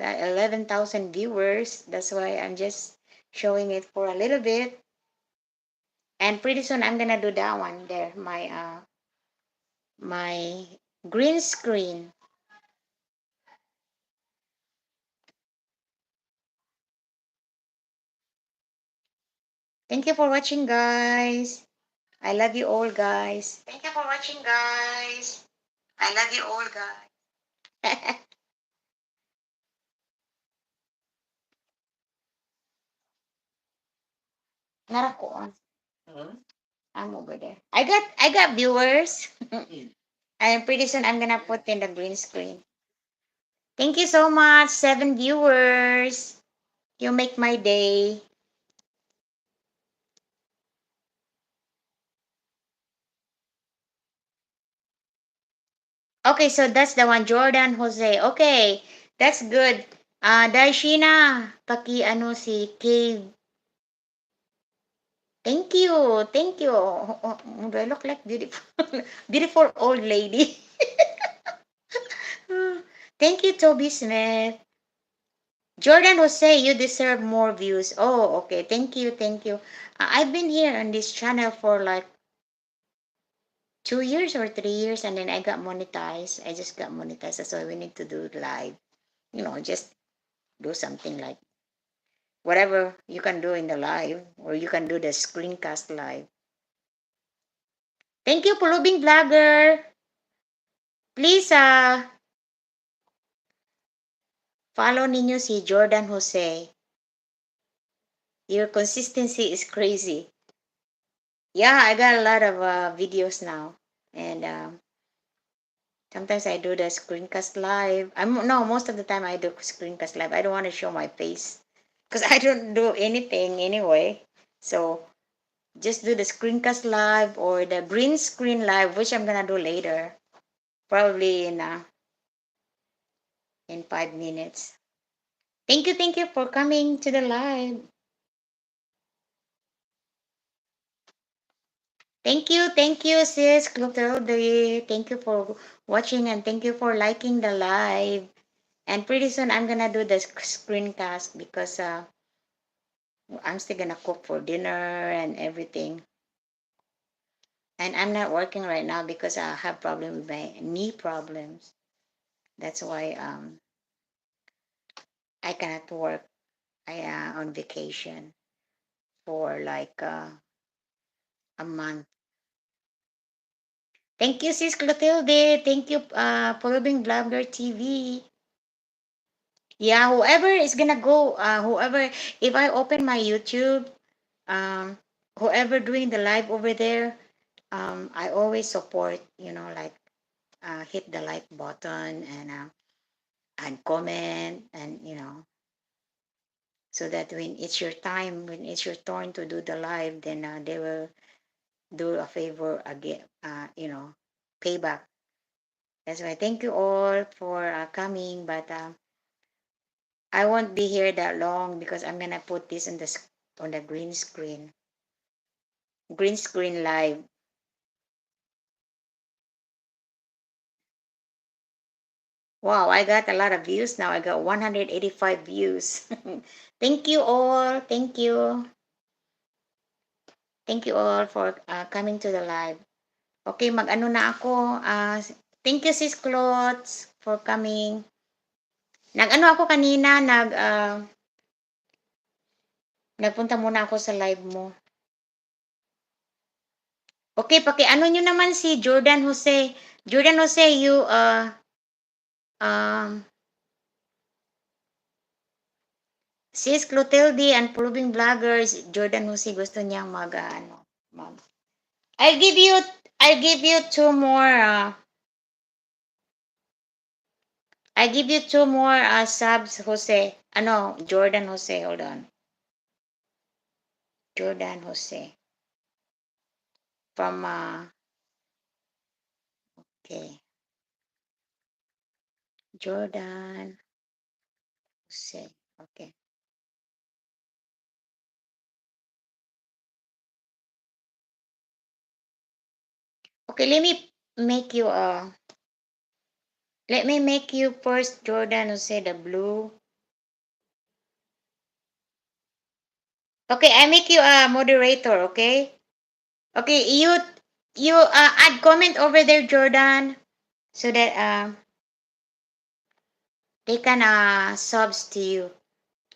got 11,000 viewers. That's why I'm just showing it for a little bit. And pretty soon I'm gonna do that one there. My green screen. Thank you for watching, guys. I love you all, guys. Thank you for watching, guys. I love you all, guys. Narakuan. I'm over there. I got viewers. And pretty soon I'm gonna put in the green screen. Thank you so much, 7 viewers. You make my day. Okay, so that's the one, Jordan Jose. Okay, that's good. Darshina, paki ano si Cave. Thank you, thank you. Do I look like beautiful, beautiful old lady? Thank you, Toby Smith. Jordan Jose, you deserve more views. Oh, okay. Thank you, thank you. I've been here on this channel for like 2 years or 3 years, and then I got monetized. I just got monetized. That's why we need to do live. Just do something like whatever you can do in the live, or you can do the screencast live. Thank you, Pulubing Vlogger. Please, follow ninyo si Jordan Jose. Your consistency is crazy. Yeah, I got a lot of videos now, and sometimes I do the screencast live. I'm no, most of the time I do screencast live. I don't want to show my face because I don't do anything anyway. So just do the screencast live or the green screen live, which I'm gonna do later, probably in 5 minutes. Thank you for coming to the live. Thank you, sis Clotilde. Thank you for watching and thank you for liking the live. And pretty soon I'm gonna do the screencast because I'm still gonna cook for dinner and everything. And I'm not working right now because I have problem with my knee problems. That's why I cannot work. I on vacation for like a month. Thank you, sis Clotilde. Thank you, following Blogger TV. Yeah, whoever is gonna go, whoever, if I open my YouTube, um, whoever doing the live over there, I always support, like hit the like button and comment and so that when it's your time, when it's your turn to do the live, then they will do a favor again, payback. That's why thank you all for coming, but I won't be here that long because I'm gonna put this on the green screen live. Wow, I got a lot of views now. I got 185 views. Thank you all. Thank you all for coming to the live. Okay, mag-ano na ako. Thank you, Sis Clots, for coming. Nag-ano ako kanina, nagpunta muna ako sa live mo. Okay, paki-ano nyo naman si Jordan Jose. Jordan Jose, you, um, Sis Clotilde and Proving Vloggers, Jordan Jose gusto niyang mag I'll give you, I'll give you two more, I give you two more subs, Jose. Jordan Jose, hold on. Jordan Jose. From, okay. Jordan Jose. Okay. Okay, make you, let me make you first Jordan Jose, the blue. Okay, I make you a moderator, okay? Okay, you add comment over there, Jordan, so that they can subs to you.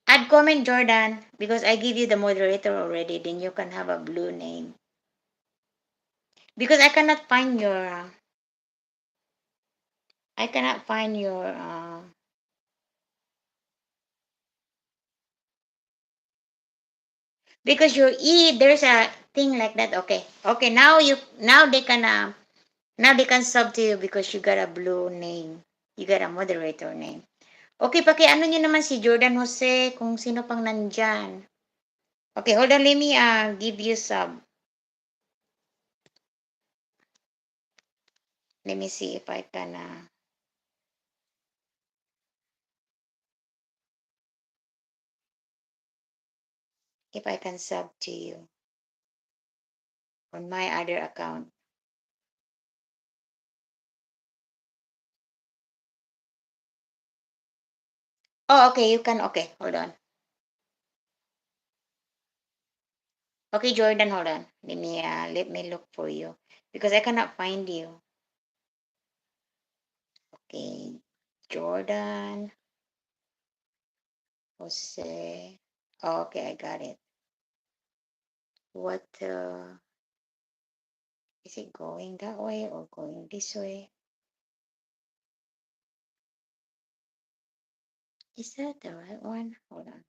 Add comment, Jordan, because I give you the moderator already. Then you can have a blue name. Because I cannot find your because your E, there's a thing like that. Okay, okay. Now they can sub to you because you got a blue name. You got a moderator name. Okay, ano nyo naman si Jordan Jose kung sino pang nandyan. Okay, hold on. Let me give you sub. Let me see if I can sub to you on my other account. Oh, okay, you can. Okay, hold on. Okay, Jordan, hold on. Let me look for you because I cannot find you. Okay, Jordan Jose. Oh, okay, I got it. What is it going that way or going this way? Is that the right one? Hold on.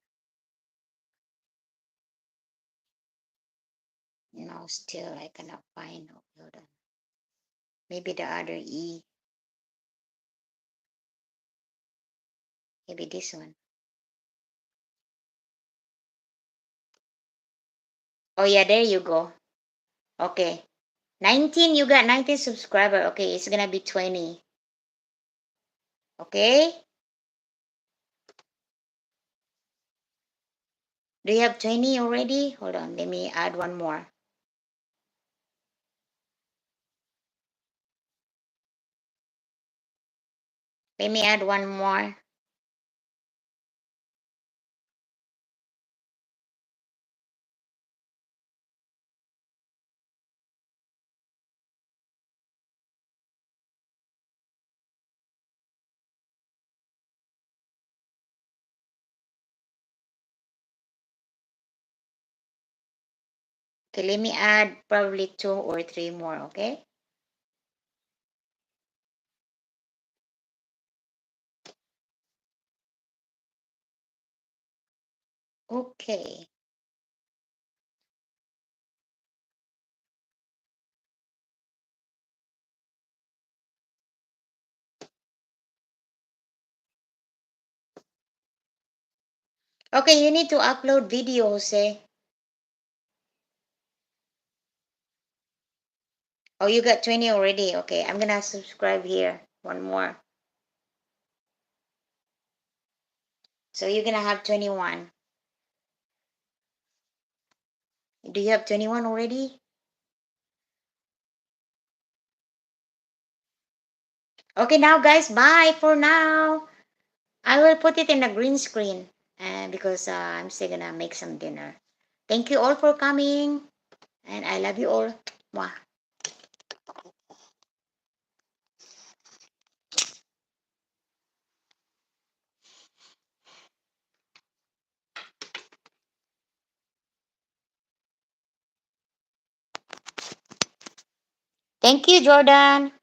No, still I cannot find. Hold on. Maybe the other E. Maybe this one. Oh yeah, there you go. Okay. 19, you got 19 subscriber. Okay, it's gonna be 20. Okay? Do you have 20 already? Hold on, let me add one more. Let me add one more. Okay, let me add probably 2 or 3 more, okay? Okay. Okay, you need to upload video, Jose. Oh, you got 20 already. Okay, I'm gonna subscribe here. One more. So you're gonna have 21. Do you have 21 already? Okay, now guys, bye for now. I will put it in the green screen because I'm still gonna make some dinner. Thank you all for coming, and I love you all. Mwah. Thank you, Jordan.